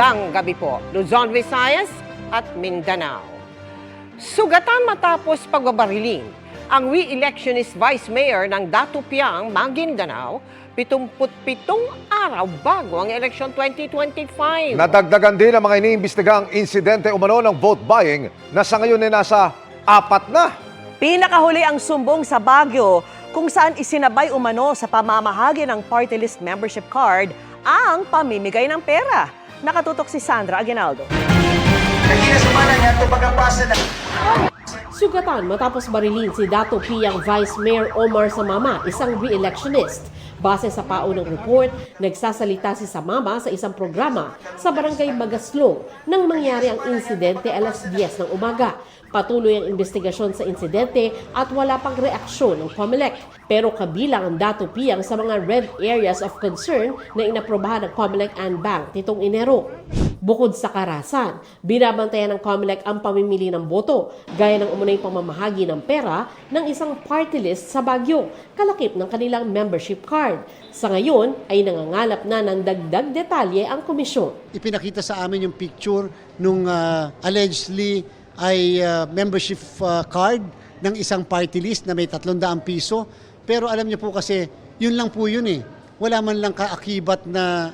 Magandang gabi po, Luzon, Visayas at Mindanao. Sugatan matapos pagbabarilin ang re-electionist Vice Mayor ng Datupiang, Maguindanao, 77 araw bago ang eleksyon 2025. Nadagdagan din ang mga iniimbestigang insidente umano ng vote buying na sa ngayon ay nasa 4 na. Pinakahuli ang sumbong sa Baguio kung saan isinabay umano sa pamamahagi ng party list membership card ang pamimigay ng pera. Nakatutok si Sandra Aguinaldo. Sugatan matapos barilin si Dato Piang Vice Mayor Omar Samama, isang re-electionist. Base sa paunang report, nagsasalita si Samama sa isang programa sa Barangay Magaslong nang mangyari ang insidente alas 10 ng umaga. Patuloy ang investigasyon sa insidente at wala pang reaksyon ng COMELEC. Pero kabilang ang Dato Piang sa mga red areas of concern na inaprobahan ng COMELEC and Bank nitong Enero. Bukod sa karahasan, binabantayan ng COMELEC ang pamimili ng boto, gaya ng umunay pamamahagi ng pera ng isang party list sa Baguio, kalakip ng kanilang membership card. Sa ngayon ay nangangalap na ng dagdag detalye ang komisyon. Ipinakita sa amin yung picture nung allegedly ay membership card ng isang party list na may 300 piso. Pero alam niyo po kasi, yun lang po yun eh. Wala man lang kaakibat na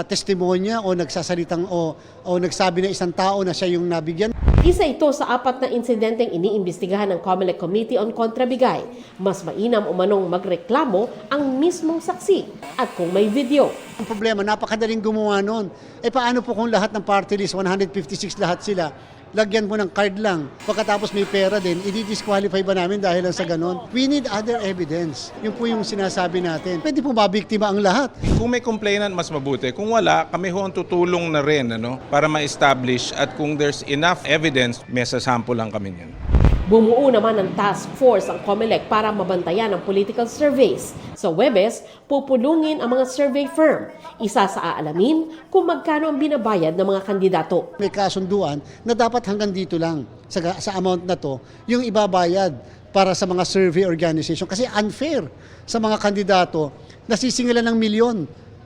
testimonya o nagsasalitang o nagsabi na isang tao na siya yung nabigyan. Isa ito sa 4 na insidenteng iniimbestigahan ng COMELEC Committee on Kontrabigay. Mas mainam umanong magreklamo ang mismong saksi at kung may video. Ang problema, napakadaling gumawa nun. Eh paano po kung lahat ng party list, 156 lahat sila, lagyan mo ng card lang. Pagkatapos may pera din, i-disqualify ba namin dahil lang sa ganon? We need other evidence. Yun po yung sinasabi natin. Pwede po mabiktima ang lahat. Kung may complainant, mas mabuti. Kung wala, kami ho ang tutulong na rin para ma-establish at kung there's enough evidence, may sasample lang kami yan. Bumuo naman ng task force ang COMELEC para mabantayan ang political surveys. Sa Huwebes, pupulungin ang mga survey firm. Isa sa aalamin kung magkano ang binabayad ng mga kandidato. May kasunduan na dapat hanggang dito lang sa amount na to, yung ibabayad para sa mga survey organization. Kasi unfair sa mga kandidato, nasisingilan ng milyon.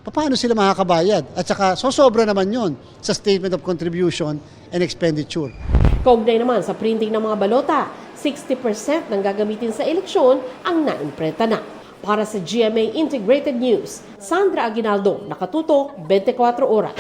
Paano sila makakabayad? At saka sosobra naman yon sa Statement of Contribution and Expenditure. Kaugnay naman sa printing ng mga balota, 60% ng gagamitin sa eleksyon ang naimprenta na. Para sa GMA Integrated News, Sandra Aguinaldo, nakatutok 24 oras.